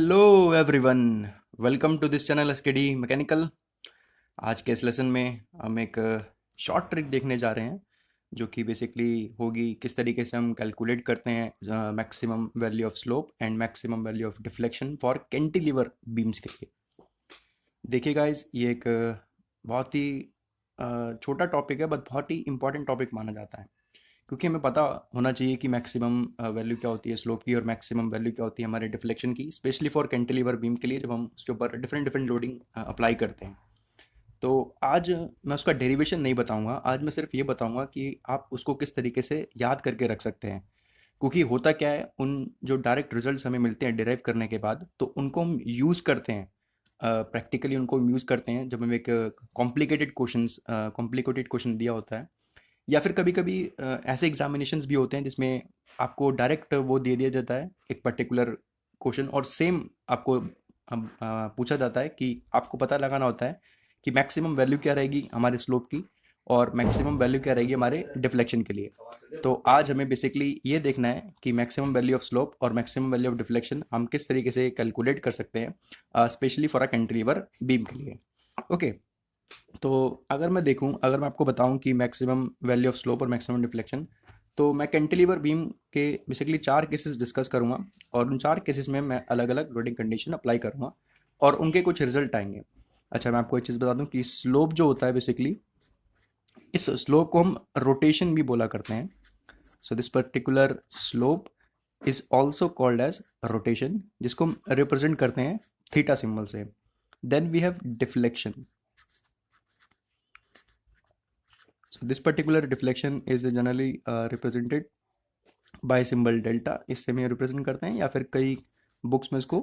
Hello everyone, welcome to this channel SKD mechanical. आज के इस लेसन में हम एक शॉर्ट ट्रिक देखने जा रहे हैं जो कि बेसिकली होगी किस तरीके से हम कैलकुलेट करते हैं maximum value of slope and maximum value of deflection for cantilever beams के लिए। देखिए गाइस, ये एक बहुत ही छोटा टॉपिक है बट बहुत ही इंपॉर्टेंट टॉपिक माना जाता है, क्योंकि हमें पता होना चाहिए कि मैक्सिमम वैल्यू क्या होती है स्लोप की और मैक्सिमम वैल्यू क्या होती है हमारे डिफ्लेक्शन की, स्पेशली फॉर कैंटिलीवर बीम के लिए जब हम उसके ऊपर डिफरेंट डिफरेंट लोडिंग अप्लाई करते हैं। तो आज मैं उसका डेरिवेशन नहीं बताऊंगा, आज मैं सिर्फ ये बताऊंगा कि आप उसको किस तरीके से याद करके रख सकते हैं। क्योंकि होता क्या है, उन जो डायरेक्ट रिजल्ट्स हमें मिलते हैं डिराइव करने के बाद, तो उनको हम यूज़ करते हैं, प्रैक्टिकली उनको हम यूज़ करते हैं जब हमें एक कॉम्प्लिकेटेड क्वेश्चन दिया होता है, या फिर कभी कभी ऐसे एग्जामिनेशंस भी होते हैं जिसमें आपको डायरेक्ट वो दे दिया जाता है एक पर्टिकुलर क्वेश्चन, और सेम आपको पूछा जाता है कि आपको पता लगाना होता है कि मैक्सिमम वैल्यू क्या रहेगी हमारे स्लोप की और मैक्सिमम वैल्यू क्या रहेगी हमारे डिफ्लेक्शन के लिए। तो आज हमें बेसिकली ये देखना है कि मैक्सिमम वैल्यू ऑफ स्लोप और मैक्सिमम वैल्यू ऑफ डिफ्लेक्शन हम किस तरीके से कैलकुलेट कर सकते हैं, specially for a cantilever beam के लिए। ओके, तो अगर मैं आपको बताऊं कि मैक्सिमम वैल्यू ऑफ स्लोप और मैक्सिमम डिफ्लेक्शन, तो मैं कैंटिलीवर बीम के बेसिकली चार केसेस डिस्कस करूंगा, और उन चार केसेस में मैं अलग अलग लोडिंग कंडीशन अप्लाई करूंगा और उनके कुछ रिजल्ट आएंगे। अच्छा, मैं आपको एक चीज़ बता दूं कि स्लोप जो होता है बेसिकली, इस स्लोप को हम रोटेशन भी बोला करते हैं। So this particular slope is also called as rotation, जिसको हम रिप्रेजेंट करते हैं थीटा सिंबल से। Then we have deflection. So this particular deflection is generally represented by symbol delta। इससे हम रिप्रेजेंट करते हैं, या फिर कई बुक्स में इसको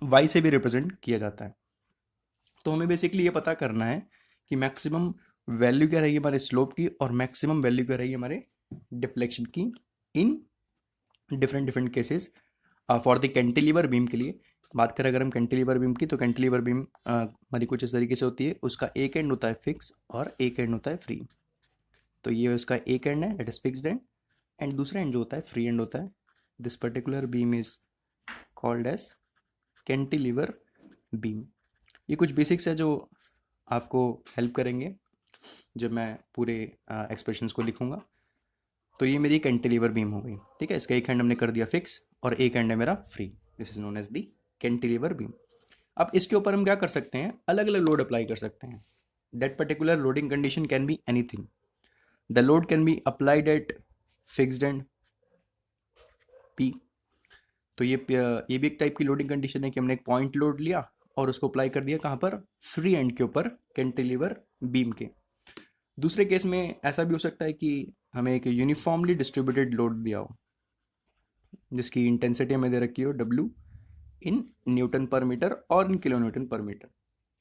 y से भी रिप्रेजेंट किया जाता है। तो हमें बेसिकली ये पता करना है कि मैक्सिमम वैल्यू क्या रहेगी हमारे स्लोप की और मैक्सिमम वैल्यू क्या रहेगी हमारे डिफ्लेक्शन की in different different cases for the cantilever beam के लिए। बात करें अगर हम कैंटिलीवर बीम की, तो कैंटिलीवर बीम हमारी कुछ इस तरीके से होती है। उसका एक एंड होता है फिक्स और एक एंड होता है फ्री। तो ये उसका एक एंड है, दैट इज फिक्स्ड एंड दूसरा एंड जो होता है फ्री एंड होता है। This particular beam is called as cantilever beam. ये कुछ बेसिक्स है जो आपको हेल्प करेंगे जब मैं पूरे एक्सप्रेशंस को लिखूंगा। तो ये मेरी कैंटिलीवर बीम हो गई, ठीक है। इसका एक हैंड हमने कर दिया फिक्स और एक हैंड है मेरा free. This is known as the cantilever beam. अब इसके ऊपर हम क्या कर सकते हैं, अलग अलग लोड अप्लाई कर सकते हैं। That particular loading condition can be anything. The load can be applied at fixed and P. तो ये भी एक टाइप की लोडिंग कंडीशन है कि हमने एक पॉइंट लोड लिया और उसको अप्लाई कर दिया कहाँ पर, फ्री एंड के ऊपर, कैंटिलीवर बीम के। दूसरे केस में ऐसा भी हो सकता है कि हमें एक यूनिफॉर्मली डिस्ट्रीब्यूटेड लोड दिया हो, जिसकी इंटेंसिटी हमें दे रखी हो W in newton per metre और इन किलो न्यूटन पर मीटर।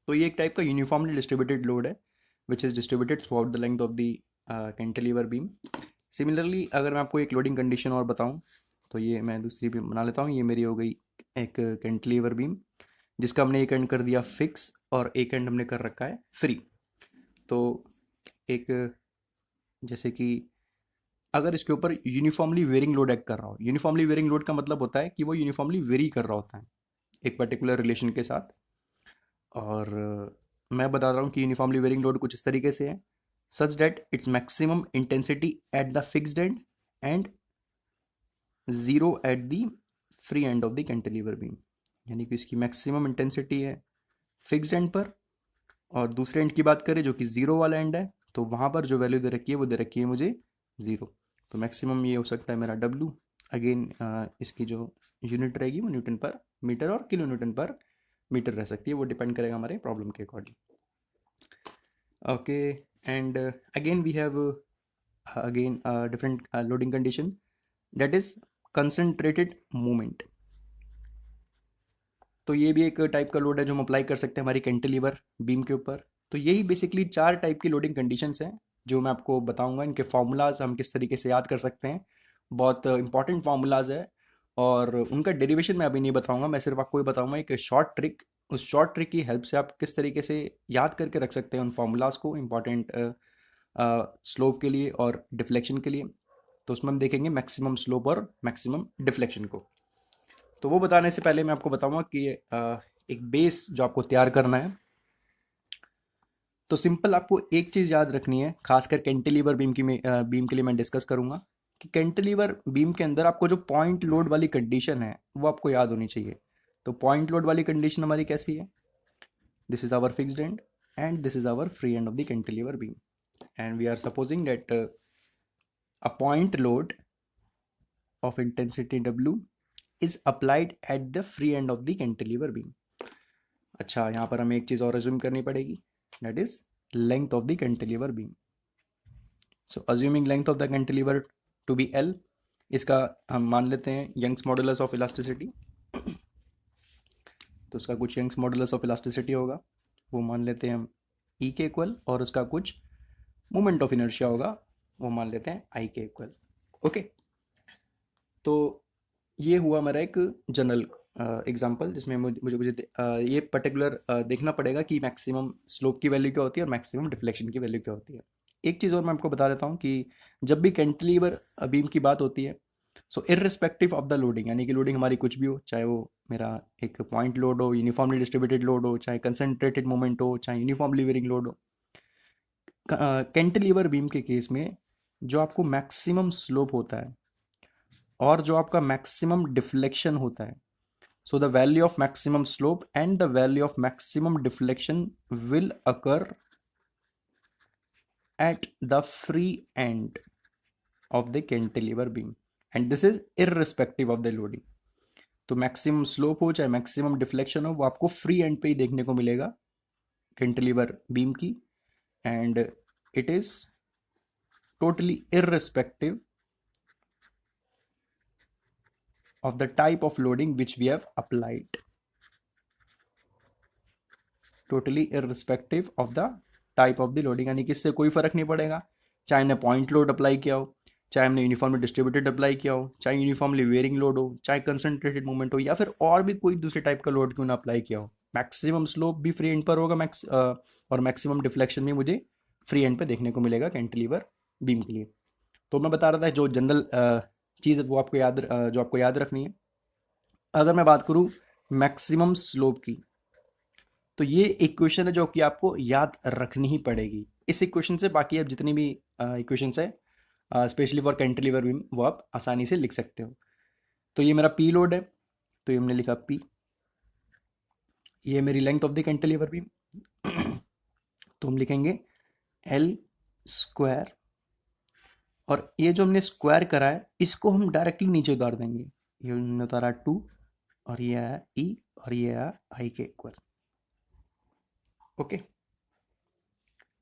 तो ये एक टाइप का यूनिफॉर्मली डिस्ट्रीब्यूटेड लोड है which is distributed through out the length of the cantilever beam. Similarly अगर मैं आपको एक लोडिंग कंडीशन और बताऊं, तो ये मैं दूसरी भी बना लेता हूँ। ये मेरी हो गई एक कैंटिलीवर बीम जिसका हमने एक एंड कर दिया फिक्स और एक एंड हमने कर रखा है फ्री। तो एक, जैसे कि अगर इसके ऊपर यूनिफॉर्मली वेरिंग लोड एक्ट कर रहा हो, यूनिफॉर्मली वेरिंग लोड का मतलब होता है कि वो यूनिफॉर्मली वेरी कर रहा होता है एक पर्टिकुलर रिलेशन के साथ। और मैं बता रहा हूँ कि यूनिफॉर्मली वेरिंग लोड कुछ इस तरीके से है, such that its maximum intensity at the fixed end and zero eight the free end of the cantilever beam. यानी कि इसकी मैक्सिमम इंटेंसिटी है फिक्स्ड एंड पर, और दूसरे एंड की बात करें जो कि ज़ीरो वाला एंड है, तो वहाँ पर जो वैल्यू दे रखी है वो दे रखी है मुझे ज़ीरो। तो मैक्सिमम ये हो सकता है मेरा डब्लू। अगेन इसकी जो यूनिट रहेगी वो न्यूटन पर मीटर और किलो न्यूटन पर मीटर रह सकती है, वो डिपेंड करेगा हमारे प्रॉब्लम के according. Okay, and again we have again different loading condition, that is concentrated movement. तो ये भी एक टाइप का लोड है जो हम अप्लाई कर सकते हैं हमारी कैंटिलीवर बीम के ऊपर। तो यही बेसिकली चार टाइप की लोडिंग कंडीशंस हैं जो मैं आपको बताऊंगा। इनके फार्मूलाज हम किस तरीके से याद कर सकते हैं, बहुत इंपॉर्टेंट फार्मूलाज है, और उनका डेरिवेशन मैं अभी नहीं बताऊंगा। मैं सिर्फ आपको ये बताऊंगा एक शॉर्ट ट्रिक, उस शॉर्ट ट्रिक की हेल्प से आप किस तरीके से याद करके रख सकते हैं उन फार्मूलाज को इंपॉर्टेंट स्लोप के लिए और डिफ्लेक्शन के लिए। तो उसमें हम देखेंगे मैक्सिमम स्लोप और मैक्सिमम डिफ्लेक्शन को। तो वो बताने से पहले मैं आपको बताऊंगा कि एक बेस जो आपको तैयार करना है, तो सिंपल आपको एक चीज़ याद रखनी है, खासकर कैंटिलीवर बीम बीम के लिए मैं डिस्कस करूंगा कि कैंटिलीवर बीम के अंदर आपको जो पॉइंट लोड वाली कंडीशन है वो आपको याद होनी चाहिए। तो पॉइंट लोड वाली कंडीशन हमारी कैसी है? This is our fixed end and this is our free end of the cantilever beam, and we are supposing that a point load of intensity W is applied at the free end of the cantilever beam. अच्छा, यहाँ पर हमें एक चीज़ और assume करनी पड़ेगी, that is length of the cantilever beam. So assuming length of the cantilever to be L, इसका हम मान लेते हैं यंग्स मॉडुलस ऑफ इलास्टिसिटी, तो उसका कुछ यंग्स मॉडुलस ऑफ इलास्टिसिटी होगा, वो मान लेते हैं हम E के इक्वल, और उसका कुछ मोमेंट ऑफ इनर्शिया होगा, वो मान लेते हैं I के इक्वल। ओके, तो ये हुआ मेरा एक जनरल एग्जांपल जिसमें ये पर्टिकुलर देखना पड़ेगा कि मैक्सिमम स्लोप की वैल्यू क्या होती है और मैक्सिमम डिफ्लेक्शन की वैल्यू क्या होती है। एक चीज़ और मैं आपको बता देता हूँ कि जब भी कैंटिलीवर बीम की बात होती है, सो इररिस्पेक्टिव ऑफ द लोडिंग, यानी कि लोडिंग हमारी कुछ भी हो, चाहे वो मेरा एक पॉइंट लोड हो, यूनिफॉर्मली डिस्ट्रीब्यूटेड लोड हो, चाहे कंसनट्रेटेड मोमेंट हो, चाहे यूनिफॉर्मली वेरिंग लोड हो, कैंटिलीवर बीम के केस में जो आपको मैक्सिमम स्लोप होता है और जो आपका मैक्सिमम डिफ्लेक्शन होता है, so the value of maximum slope and the value of maximum deflection will occur at the free end of the cantilever beam, and this is irrespective of the loading. तो maximum slope हो चाहे maximum deflection हो, वो आपको free and पे ही देखने को मिलेगा कैंटिलीवर बीम की, and it is totally irrespective of the type of loading which we have applied, totally irrespective of the type of the loading, यानी कि इससे कोई फर्क नहीं पड़ेगा चाहे हमने पॉइंट लोड अप्लाई किया हो, चाहे हमने यूनिफॉर्मली डिस्ट्रीब्यूटेड अप्लाई किया हो, चाहे यूनिफॉर्मली वेयरिंग लोड हो, चाहे कंसंट्रेटेड मूवमेंट हो, या फिर और भी कोई दूसरे टाइप का लोड क्यों ना अप्लाई किया हो, मैक्सिमम स्लोप भी फ्री एंड पर होगा, और मैक्सिमम डिफ्लेक्शन भी मुझे फ्री एंड पे देखने को मिलेगा कैंटिलीवर बीम के लिए। तो मैं बता रहा था जो जनरल चीज़ वो आपको जो आपको याद रखनी है। अगर मैं बात करूँ मैक्सिमम स्लोप की, तो ये इक्वेशन है जो कि आपको याद रखनी ही पड़ेगी। इस इक्वेशन से बाकी अब जितनी भी इक्वेशंस है स्पेशली फॉर कैंटिलीवर बीम, वो आप आसानी से लिख सकते हो। तो ये मेरा पी लोड है, तो ये हमने लिखा पी, ये मेरी length of the cantilever beam, तो हम लिखेंगे एल स्क्वायर, और ये जो हमने स्क्वायर करा है इसको हम डायरेक्टली नीचे उतार देंगे, ये हमने उतारा 2, और ये आया ई, और ये आया आई के equal. Okay,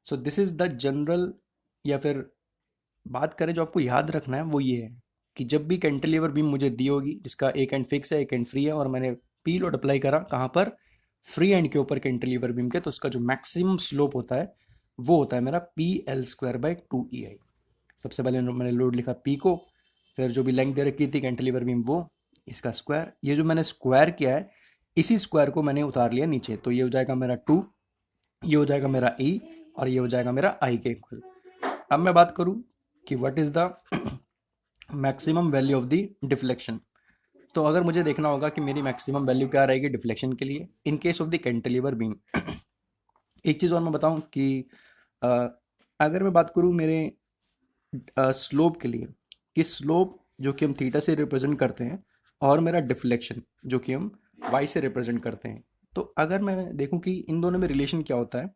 so this is the general, या फिर बात करें जो आपको याद रखना है वो ये है कि जब भी कैंटिलीवर बीम मुझे दी होगी जिसका एक एंड फिक्स है एक एंड फ्री है, और मैंने पी लोड अप्लाई करा कहाँ पर, फ्री एंड के ऊपर कैंटिलीवर बीम के, तो उसका जो मैक्सिमम स्लोप होता है वो होता है मेरा P L square by 2 EI। सबसे पहले मैंने लोड लिखा पी को, फिर जो भी लेंथ दे रखी थी कैंटिलीवर बीम वो, इसका स्क्वायर, ये जो मैंने स्क्वायर किया है इसी स्क्वायर को मैंने उतार लिया नीचे, तो ये हो जाएगा मेरा 2, ये हो जाएगा मेरा ई, और ये हो जाएगा मेरा आई के इक्वल। अब मैं बात करूं कि what is the maximum value of the deflection, तो अगर मुझे देखना होगा कि मेरी मैक्सिमम वैल्यू क्या रहेगी डिफ्लेक्शन के लिए इन case of the cantilever beam. एक चीज़ और मैं बताऊं कि अ, अगर मैं बात करूं मेरे स्लोप के लिए, कि स्लोप जो कि हम थीटा से रिप्रेजेंट करते हैं और मेरा डिफ्लेक्शन जो कि हम वाई से रिप्रेजेंट करते हैं, तो अगर मैं देखूं कि इन दोनों में रिलेशन क्या होता है,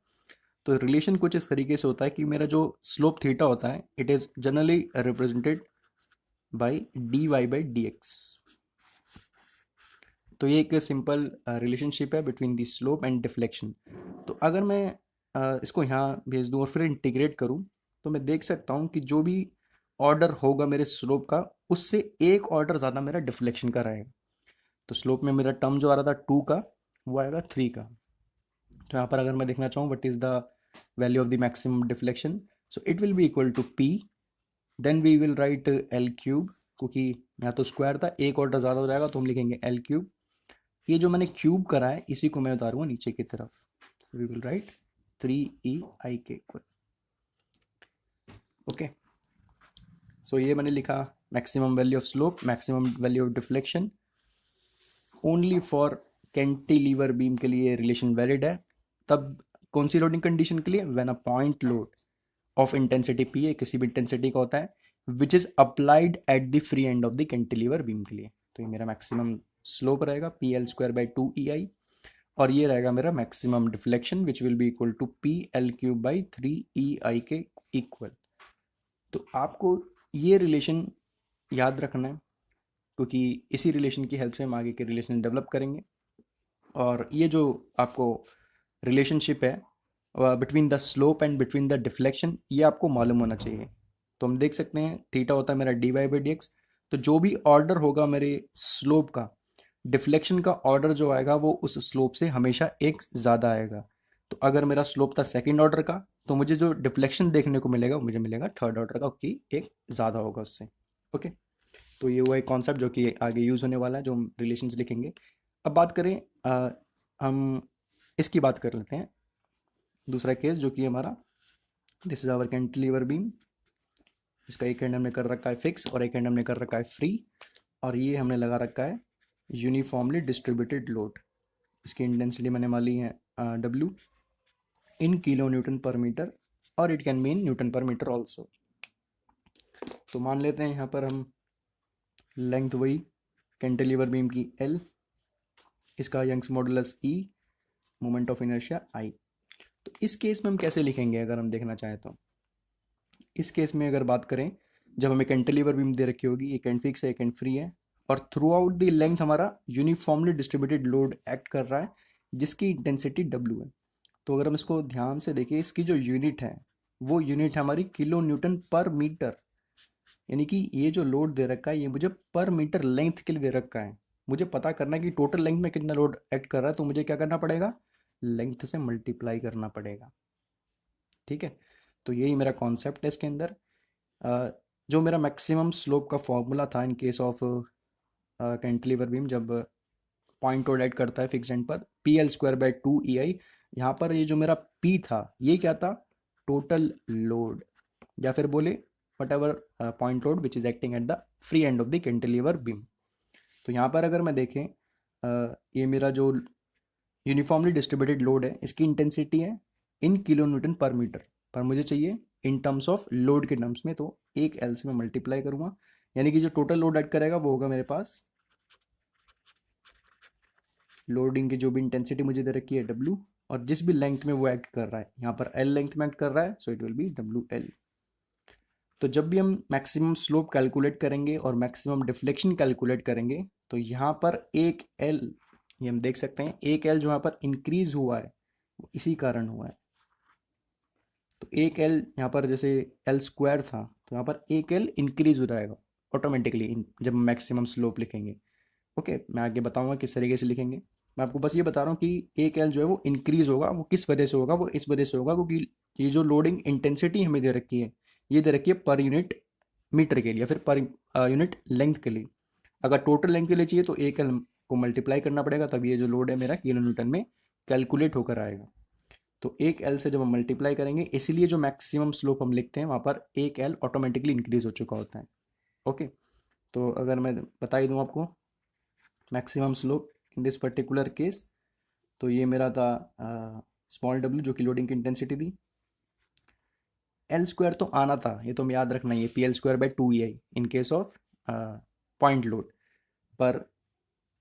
तो रिलेशन कुछ इस तरीके से होता है कि मेरा जो स्लोप थीटा होता है it is generally represented by d y by d x. तो ये एक सिंपल रिलेशनशिप है between the slope and deflection. तो अगर मैं इसको यहाँ भेज दूँ और फिर इंटीग्रेट करूँ, तो मैं देख सकता हूँ कि जो भी ऑर्डर होगा मेरे स्लोप का उससे एक ऑर्डर ज़्यादा मेरा डिफ्लेक्शन का रहेगा। तो स्लोप में मेरा टर्म जो आ रहा था 2 का वो आएगा 3 का। तो यहाँ पर अगर मैं देखना चाहूँ what is the value of the maximum deflection, so it will be equal to P, then we will write L cube, क्योंकि यहाँ तो स्क्वायर था एक ऑर्डर ज़्यादा हो जाएगा तो हम लिखेंगे एल क्यूब। ये जो मैंने क्यूब करा है इसी को मैं उतारूंगा नीचे की तरफ, वी विल राइट 3EI के इक्वल। ओके, सो ये मैंने लिखा maximum value of slope, maximum value of deflection, only for cantilever beam के लिए रिलेशन वैलिड है। तब कौन सी लोडिंग कंडीशन के लिए? When a point load of intensity P है, किसी भी इंटेंसिटी का होता है, which is applied at the free end of the cantilever beam के लिए। तो ये मेरा मैक्सिमम स्लोप रहेगा P L square by two E I, और ये रहेगा मेरा maximum deflection which will be equal to P L cube by three E I के इक्वल। तो आपको ये रिलेशन याद रखना है, क्योंकि इसी रिलेशन की हेल्प से हम आगे के रिलेशन डेवलप करेंगे। और ये जो आपको रिलेशनशिप है between the slope and between the deflection, ये आपको मालूम होना चाहिए। तो हम देख सकते हैं थीटा होता है मेरा d y by d x, तो जो भी ऑर्डर होगा मेरे स्लोप का, डिफ्लेक्शन का ऑर्डर जो आएगा वो उस स्लोप से हमेशा एक ज़्यादा आएगा। तो अगर मेरा स्लोप था सेकंड ऑर्डर का, तो मुझे जो डिफ्लेक्शन देखने को मिलेगा वो मुझे मिलेगा थर्ड ऑर्डर का, क्योंकि एक ज़्यादा होगा उससे। ओके, तो ये हुआ एक कॉन्सेप्ट जो कि आगे यूज़ होने वाला है, जो हम रिलेशंस लिखेंगे। अब बात करें हम इसकी बात कर लेते हैं, दूसरा केस जो कि हमारा, this is our cantilever beam. इसका एक एंड हमने कर रखा है फिक्स और एक एंड हमने कर रखा है फ्री, और ये हमने लगा रखा है यूनिफॉर्मली डिस्ट्रीब्यूटेड लोड। इसकी इंटेंसिटी मैंने मानी है W in kilo newton per metre, और it can mean newton per metre also. तो मान लेते हैं यहाँ पर हम लेंथ वही कैंटिलीवर बीम की एल, इसका Young's modulus E, moment of inertia I. तो इस केस में हम कैसे लिखेंगे अगर हम देखना चाहें तो? इस केस में अगर बात करें, जब हमें कैंटिलीवर बीम दे रखी होगी, एक एंड फिक्स है एक एंड फ्री है, और थ्रू आउट द लेंथ हमारा यूनिफॉर्मली डिस्ट्रीब्यूटेड लोड एक्ट कर रहा है जिसकी इंटेंसिटी डब्ल्यू है। तो अगर हम इसको ध्यान से देखें, इसकी जो यूनिट है वो यूनिट है हमारी किलो न्यूटन पर मीटर। यानी कि ये जो लोड दे रखा है ये मुझे पर मीटर लेंथ के लिए दे रखा है। मुझे पता करना है कि टोटल लेंथ में कितना लोड एक्ट कर रहा है, तो मुझे क्या करना पड़ेगा? लेंथ से मल्टीप्लाई करना पड़ेगा। ठीक है, तो यही मेरा कॉन्सेप्ट है इसके अंदर। अ, जो मेरा मैक्सिमम स्लोप का फॉर्मूला था in case of cantilever beam, जब पॉइंट लोड ऐड करता है फिक्स एंड पर, P L square by two E I. यहाँ पर ये जो मेरा पी था ये क्या था? टोटल लोड, या फिर बोले what ever point load which is acting at the free end of the cantilever beam. तो यहाँ पर अगर मैं देखें, ये मेरा जो यूनिफॉर्मली डिस्ट्रीब्यूटेड लोड है इसकी इंटेंसिटी है इन किलो न्यूटन पर मीटर, पर मुझे चाहिए इन टर्म्स ऑफ लोड के टर्म्स में, तो एक एल से मैं मल्टीप्लाई करूंगा। यानी कि जो टोटल लोड ऐड करेगा वो होगा मेरे पास लोडिंग की जो भी इंटेंसिटी मुझे दे रखी है डब्ल्यू, और जिस भी लेंथ में वो एक्ट कर रहा है, यहाँ पर एल लेंथ में एक्ट कर रहा है, सो it will B W L. तो जब भी हम मैक्सिमम स्लोप कैलकुलेट करेंगे और मैक्सिमम डिफ्लेक्शन कैलकुलेट करेंगे, तो यहाँ पर एक एल, ये हम देख सकते हैं एक एल जो यहाँ पर इंक्रीज हुआ है वो इसी कारण हुआ है। तो एक एल यहाँ पर जैसे एल स्क्वायर था, तो यहाँ पर एक एल इंक्रीज हो जाएगा ऑटोमेटिकली जब हम मैक्सिमम स्लोप लिखेंगे। ओके, मैं आगे बताऊंगा किस तरीके से लिखेंगे। मैं आपको बस ये बता रहा हूँ कि एक एल जो है वो इंक्रीज होगा, वो किस वजह से होगा? वो इस वजह से होगा क्योंकि ये जो लोडिंग इंटेंसिटी हमें दे रखी है, ये दे रखी है पर यूनिट मीटर के लिए या फिर पर यूनिट लेंथ के लिए। अगर टोटल लेंथ के लिए चाहिए तो एक एल को मल्टीप्लाई करना पड़ेगा, तब ये जो लोड है मेरा किलो न्यूटन में कैलकुलेट होकर आएगा। तो एक एल से जब हम मल्टीप्लाई करेंगे, इसीलिए जो मैक्सिमम स्लोप हम लिखते हैं वहाँ पर एक एल ऑटोमेटिकली इंक्रीज हो चुका होता है। ओके, तो अगर मैं बता ही दूँ आपको maximum slope in this particular case, तो ये मेरा था स्मॉल डब्ल्यू जो कि लोडिंग की इंटेंसिटी थी। एल स्क्वायर तो आना था, ये तो हमें याद रखना ही है, P L square by two E I in case of point load. पर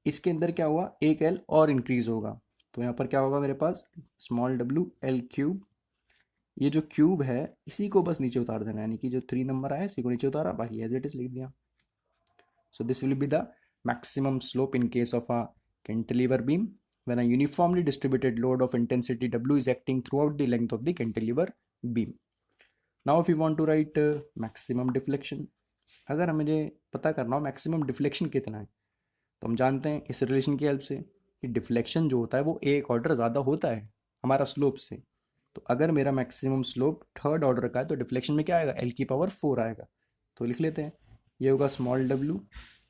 इसके अंदर क्या हुआ, एक एल और इंक्रीज होगा, तो यहाँ पर क्या होगा मेरे पास स्मॉल डब्ल्यू एल क्यूब। ये जो क्यूब है इसी को बस नीचे उतार देना, यानी कि जो 3 नंबर आया इसी को नीचे उतारा, बाकी एज इट इज लिख दिया। So this will be the maximum slope in case of a cantilever beam when a uniformly distributed load of intensity W is acting throughout the length of the cantilever beam. Now if you want to write maximum deflection, अगर मुझे पता करना हो maximum deflection कितना है, तो हम जानते हैं इस रिलेशन की हेल्प से कि डिफ्लेक्शन जो होता है वो एक ऑर्डर ज़्यादा होता है हमारा स्लोप से। तो अगर मेरा मैक्सिमम स्लोप थर्ड ऑर्डर का है तो डिफ्लेक्शन में क्या आएगा? एल की पावर 4 आएगा। तो लिख लेते हैं, ये होगा स्मॉल डब्ल्यू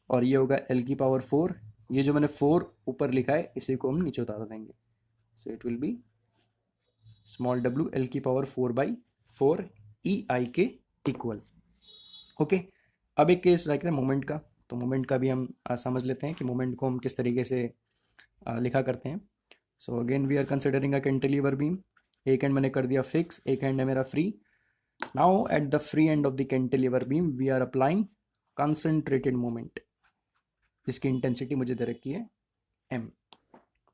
और ये होगा एल की पावर 4। ये जो मैंने 4 ऊपर लिखा है इसी को हम नीचे उतार देंगे, सो it will B small W L की पावर 4/4 ई आई के इक्वल। ओके, अब एक केस रखते हैं मोमेंट का। तो मोमेंट का भी हम समझ लेते हैं कि मोमेंट को हम किस तरीके से लिखा करते हैं. So again we are considering a cantilever beam. एक एंड मैंने कर दिया फिक्स, एक एंड है मेरा free. Now at the free end of the cantilever beam we are applying concentrated moment, जिसकी इंटेंसिटी मुझे दे रखी है m.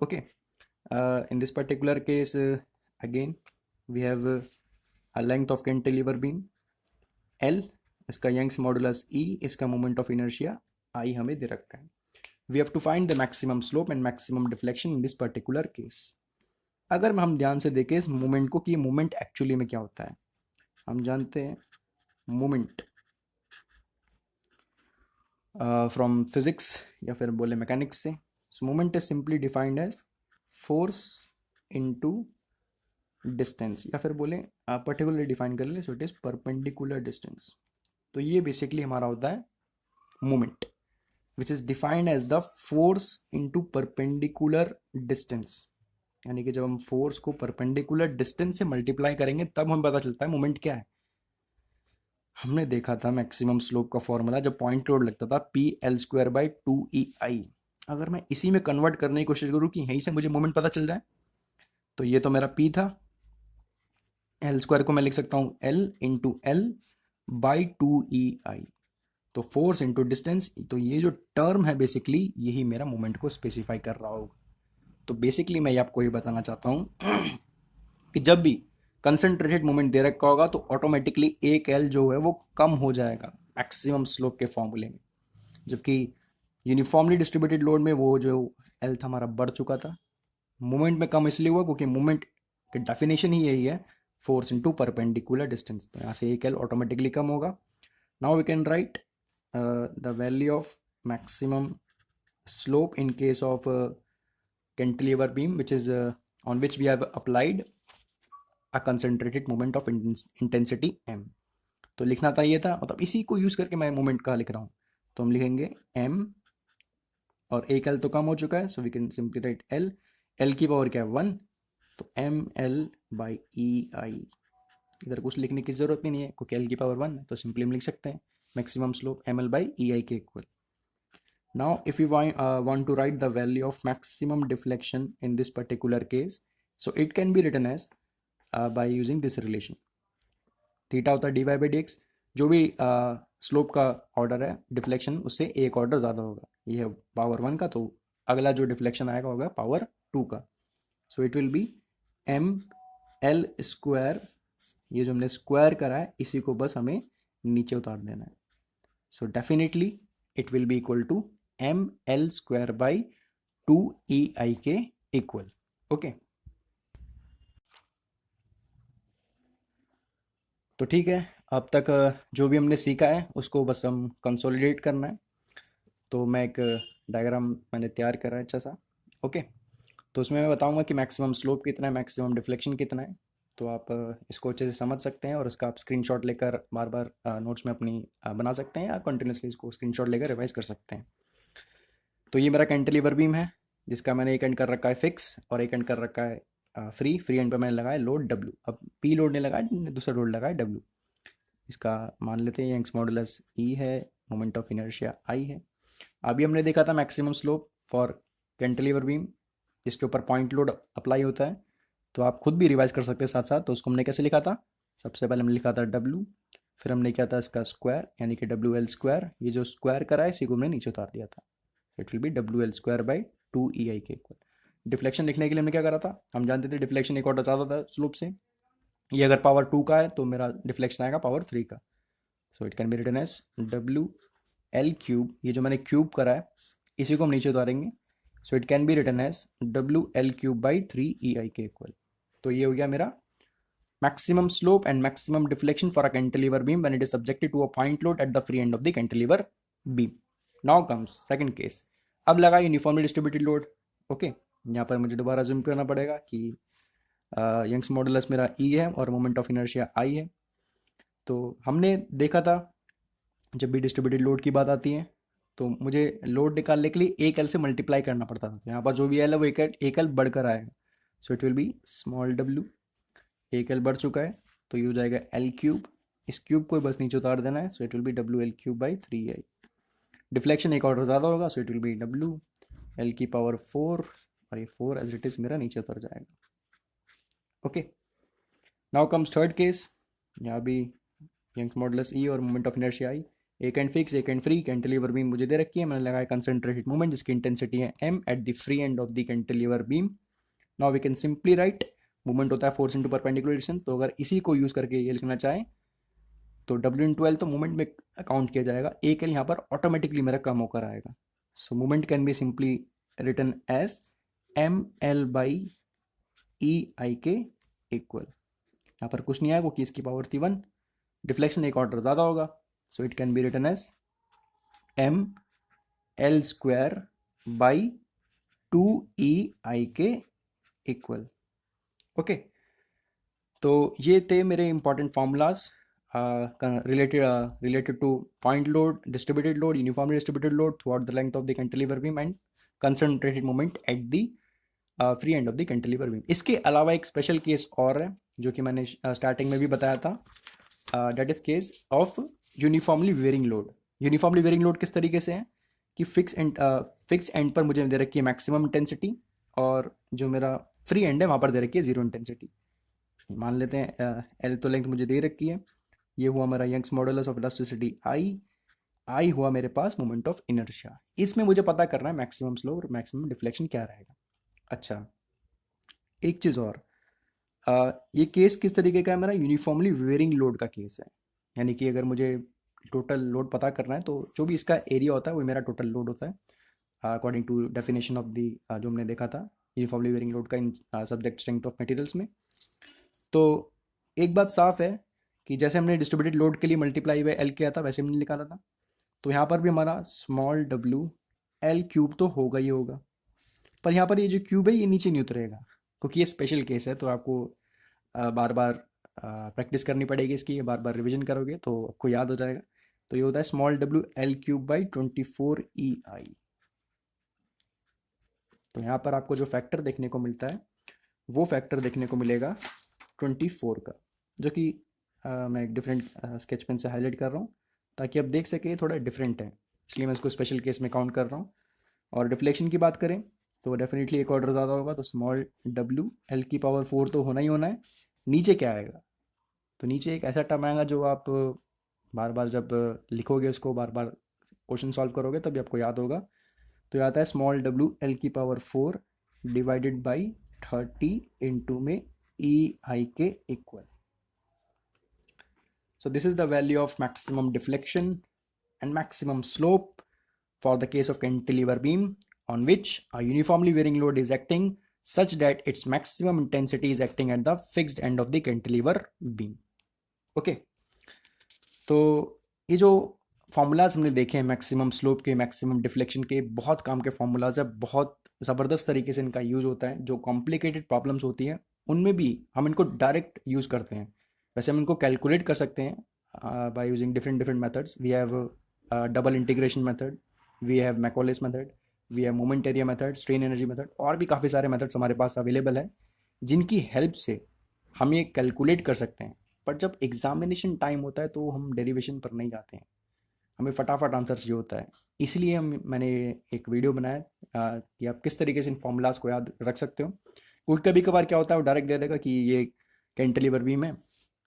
Okay, in this particular case again we have a length of cantilever beam L, इसका Young's modulus E, इसका moment of inertia I हमें दे रखा है. We have to find the maximum slope and maximum deflection in this particular case. अगर हम ध्यान से देखें इस मोमेंट को कि मोमेंट एक्चुअली में क्या होता है. हम जानते हैं मोमेंट फ्रॉम फिजिक्स या फिर बोले मैकेनिक्स से. Moment is simply defined as force into distance, या फिर बोले पर्टिकुलरली डिफाइन कर ले, so it is perpendicular distance. तो ये बेसिकली हमारा होता है moment, which is defined as the force into perpendicular distance. यानी कि जब हम फोर्स को परपेंडिकुलर डिस्टेंस से मल्टीप्लाई करेंगे तब हमें पता चलता है मोमेंट क्या है. हमने देखा था मैक्सिमम स्लोप का फॉर्मूला जब पॉइंट लोड लगता था P L square by 2EI. अगर मैं इसी में कन्वर्ट करने की कोशिश करूँ कि यहीं से मुझे मोमेंट पता चल जाए, तो ये तो मेरा P था. एल स्क्वायर को मैं लिख सकता हूँ L into L by 2EI. तो फोर्स इंटू डिस्टेंस, तो ये जो टर्म है बेसिकली यही मेरा मोमेंट को स्पेसिफाई कर रहा होगा. तो बेसिकली मैं आपको ये बताना चाहता हूँ कि जब भी कंसंट्रेटेड मोमेंट दे रखा होगा तो ऑटोमेटिकली एक एल जो है वो कम हो जाएगा मैक्सिमम स्लोप के फॉर्मूले में. जबकि यूनिफॉर्मली डिस्ट्रीब्यूटेड लोड में वो जो एल था हमारा बढ़ चुका था. मोमेंट में कम इसलिए हुआ क्योंकि मोमेंट की डेफिनेशन ही यही है, फोर्स इनटू परपेंडिकुलर डिस्टेंस. तो यहाँ से एक एल ऑटोमेटिकली कम होगा. Now we can write the value of maximum slope in case of cantilever beam which is on which we have applied a concentrated moment of intensity m. तो लिखना था ये था, मतलब इसी को यूज करके मैं मोमेंट का लिख रहा हूँ. तो हम लिखेंगे m और एक l तो कम हो चुका है, so we can simply write l. l की पावर क्या है 1, तो M L by E I. इधर कुछ लिखने की जरूरत भी नहीं है क्योंकि l की पावर 1 है, तो सिंपली हम लिख सकते हैं maximum slope M L by E I के equal. Now, if you want to write the value of maximum deflection in this particular case, so it can be written as by using this relation. Theta होता है dy by dx. जो भी slope का order है deflection उससे एक order ज़्यादा होगा. ये है पावर 1 का, तो अगला जो डिफ्लेक्शन आएगा होगा पावर 2 का. So it will be M L square. ये जो हमने स्क्वायर करा है इसी को बस हमें नीचे उतार देना है. So definitely it will be equal to M L square by 2EI के इक्वल. ओके, तो ठीक है. अब तक जो भी हमने सीखा है उसको बस हम कंसोलिडेट करना है. तो मैं एक डायग्राम मैंने तैयार करा है अच्छा सा. ओके, तो उसमें मैं बताऊंगा कि मैक्सिमम स्लोप कितना है, मैक्सिमम डिफ्लेक्शन कितना है. तो आप इसको अच्छे से समझ सकते हैं और इसका आप स्क्रीनशॉट लेकर बार बार नोट्स में अपनी बना सकते हैं या कंटिन्यूसली इसको स्क्रीनशॉट लेकर रिवाइज कर सकते हैं. तो ये मेरा कैंटिलीवर बीम है जिसका मैंने एक एंड कर रखा है फिक्स और एक एंड कर रखा है फ्री. फ्री एंड पर मैंने लगाया लोड W. अब P लोड ने लगाया, दूसरा लोड लगाया W. इसका मान लेते हैं यंग्स मॉडुलस E है, मोमेंट ऑफ इनर्शिया I है. अभी हमने देखा था maximum slope for cantilever beam जिसके ऊपर पॉइंट लोड अप्लाई होता है. तो आप खुद भी रिवाइज कर सकते हैं साथ साथ. तो उसको हमने कैसे लिखा था, सबसे पहले हमने लिखा था W, फिर हमने किया था इसका स्क्वायर यानी कि WL स्क्वायर. ये जो स्क्वायर करा है इसी को हमने नीचे उतार दिया था. It will B WL square by 2EI के इक्वल. डिफ्लेक्शन लिखने के लिए हमने क्या करा था, हम जानते थे डिफ्लेक्शन एक ऑर्डर ज़्यादा था स्लोप से. ये अगर पावर 2 का है तो मेरा डिफ्लेक्शन आएगा पावर 3 का. So it can be written as WL cube. ये जो मैंने क्यूब करा है इसी को हम नीचे उतारेंगे. So it can be written as WL cube by 3EI के इक्वल. तो ये हो गया मेरा maximum slope and maximum deflection for a cantilever beam when it is subjected to a point load at the free end of the cantilever beam. Now comes second case. अब लगा uniformly distributed load. Okay, यहाँ पर मुझे दोबारा zoom करना पड़ेगा कि Young's modulus मेरा E है और मोमेंट ऑफ इनर्शिया I है. तो हमने देखा था जब भी डिस्ट्रीब्यूटेड लोड की बात आती है तो मुझे लोड निकालने के लिए एक एल से मल्टीप्लाई करना पड़ता था. तो यहाँ पर जो भी एल है वो एक एल बढ़कर आएगा. सो it will B small w. एक एल बढ़ चुका है तो ये हो जाएगा एल क्यूब. इस क्यूब को बस नीचे उतार देना है. सो it will B WL cube by 3I. Deflection एक ऑर्डर ज़्यादा होगा, so it will B W L की पावर 4, और ये 4 एज इट इज़ मेरा नीचे उतर जाएगा। Okay, now comes third case. यहाँ भी यंग्स मॉडुलस ई और मोमेंट ऑफ इनर्शिया आई। एक एंड फिक्स, एक एंड फ्री। कैंटिलीवर बीम मुझे दे रखी है, मैंने लगाया कंसंट्रेटेड मोमेंट जिसकी इंटेंसिटी है m at the free end of the cantilever beam. Now we can simply write, movement होता है फोर्स इंटू परपेंडिकुलर डिस्टेंस, तो अगर इसी को यूज़ करके ये लिखना चाहें तो W इंटू एल तो मूवमेंट में अकाउंट किया जाएगा, एक एल यहाँ पर ऑटोमेटिकली मेरा कम होकर आएगा। So movement can be simply written as M L by E I के इक्वल, यहाँ पर कुछ नहीं आया, वो की इसकी पावर थी 1। डिफ्लेक्शन एक ऑर्डर ज़्यादा होगा, so it can be written as M L square by 2 EI के इक्वल। ओके, तो ये थे मेरे important formulas related to point load, distributed load, uniformly distributed load throughout the length of the cantilever beam and concentrated moment at the free end of the cantilever beam। इसके अलावा एक special case और है जो कि मैंने starting में भी बताया था, that is case of uniformly varying load. Uniformly varying load किस तरीके से है कि फिक्स एंड पर मुझे दे रखी है मैक्सिमम इंटेंसिटी, और जो मेरा फ्री एंड है वहाँ पर दे रखी है जीरो इंटेंसिटी। मान लेते हैं एल तो लेंथ मुझे दे रखी है, ये हुआ मेरा यंग्स मॉडुलस ऑफ इलास्टिसिटी आई हुआ मेरे पास मोमेंट ऑफ इनर्शिया। इसमें मुझे पता करना है मैक्सिमम स्लो और मैक्सिमम डिफ्लेक्शन क्या रहेगा। अच्छा, एक चीज़ और, ये केस किस तरीके का है, मेरा यूनिफॉर्मली वेरिंग लोड का केस है। यानी कि अगर मुझे टोटल लोड पता करना है तो जो भी इसका एरिया होता है वो मेरा टोटल लोड होता है, according to definition of the जो हमने देखा था यूनिफॉर्मली वेरिंग लोड का in subject strength of materials में। तो एक बात साफ है कि जैसे हमने डिस्ट्रीब्यूटेड लोड के लिए मल्टीप्लाई बाई एल किया था वैसे हमने निकाला था, तो यहाँ पर भी हमारा स्मॉल डब्ल्यू एल क्यूब तो होगा ही होगा, पर यहाँ पर ये जो क्यूब है ये नीचे नहीं उतरेगा क्योंकि ये स्पेशल केस है। तो आपको बार बार प्रैक्टिस करनी पड़ेगी इसकी, बार बार रिविजन करोगे तो आपको याद हो जाएगा। तो ये होता है small W L cube by 24 EI। तो यहाँ पर आपको जो फैक्टर देखने को मिलता है वो फैक्टर देखने को मिलेगा 24 का, जो कि मैं एक डिफरेंट स्केच पेन से हाईलाइट कर रहा हूँ ताकि आप देख सके थोड़ा डिफरेंट है, इसलिए मैं इसको स्पेशल केस में काउंट कर रहा हूँ। और डिफ्लेक्शन की बात करें तो डेफिनेटली एक ऑर्डर ज़्यादा होगा, तो स्मॉल डब्ल्यू एल की पावर 4 तो होना ही होना है। नीचे क्या आएगा, तो नीचे एक ऐसा टर्म आएगा जो आप बार बार जब लिखोगे उसको बार बार क्वेश्चन सॉल्व करोगे तभी आपको याद होगा। तो ये आता है स्मॉल डब्ल्यू एल की पावर 4 डिवाइडेड बाई 30 इंटू में EI के equal. So this is the value of maximum deflection and maximum slope for the case of cantilever beam on which a uniformly varying load is acting such that its maximum intensity is acting at the fixed end of the cantilever beam. Okay, तो ये जो formulas हमने देखे हैं maximum slope के, maximum deflection के, बहुत काम के फार्मूलाज है, बहुत ज़बरदस्त तरीके से इनका यूज़ होता है। जो कॉम्प्लिकेटेड प्रॉब्लम्स होती हैं उनमें भी हम इनको डायरेक्ट यूज़ करते हैं। वैसे हम इनको कैलकुलेट कर सकते हैं by using different different methods. We have double integration method, we have Macaulay's method, we have moment area method, strain energy method, और भी काफ़ी सारे मेथड्स हमारे पास अवेलेबल है जिनकी हेल्प से हम ये कैलकुलेट कर सकते हैं। पर जब एग्जामिनेशन टाइम होता है तो हम डेरिवेशन पर नहीं जाते हैं, हमें फटाफट आंसर चाहिए होता है। इसलिए मैंने एक वीडियो बनाया कि आप किस तरीके से इन फॉर्मूलाज को याद रख सकते हो। क्योंकि कभी कभार क्या होता है वो डायरेक्ट दे देगा कि ये कैंटिलीवर बीम है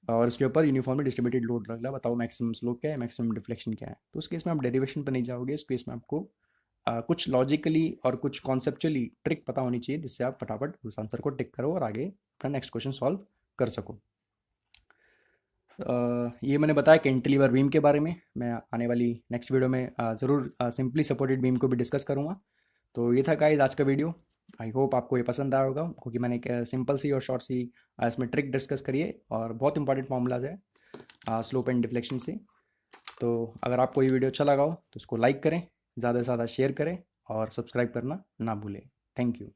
और उसके ऊपर यूनिफॉर्मली डिस्ट्रीब्यूटेड लोड रख ला, बताओ मैक्सिमम स्लोप क्या है, मैक्सिमम डिफ्लेक्शन क्या है। तो उस केस में आप डेरिवेशन पर नहीं जाओगे, इस केस में आपको कुछ लॉजिकली और कुछ कॉन्सेप्चुअली ट्रिक पता होनी चाहिए जिससे आप फटाफट उस आंसर को टिक करो और आगे अपना नेक्स्ट क्वेश्चन सॉल्व कर सको। ये मैंने बताया कैंटिलीवर बीम के बारे में। मैं आने वाली नेक्स्ट वीडियो में ज़रूर सिंपली सपोर्टेड बीम को भी डिस्कस करूँगा। तो ये था गाइस आज का वीडियो। आई होप आपको ये पसंद आया होगा क्योंकि मैंने एक सिंपल सी और शॉर्ट सी इसमें ट्रिक डिस्कस करी है और बहुत इंपॉर्टेंट फार्मूलाज है स्लोप एंड डिफ्लेक्शन से। तो अगर आपको ये वीडियो अच्छा लगा हो तो उसको लाइक करें, ज़्यादा से ज़्यादा शेयर करें और सब्सक्राइब करना ना भूलें। Thank you.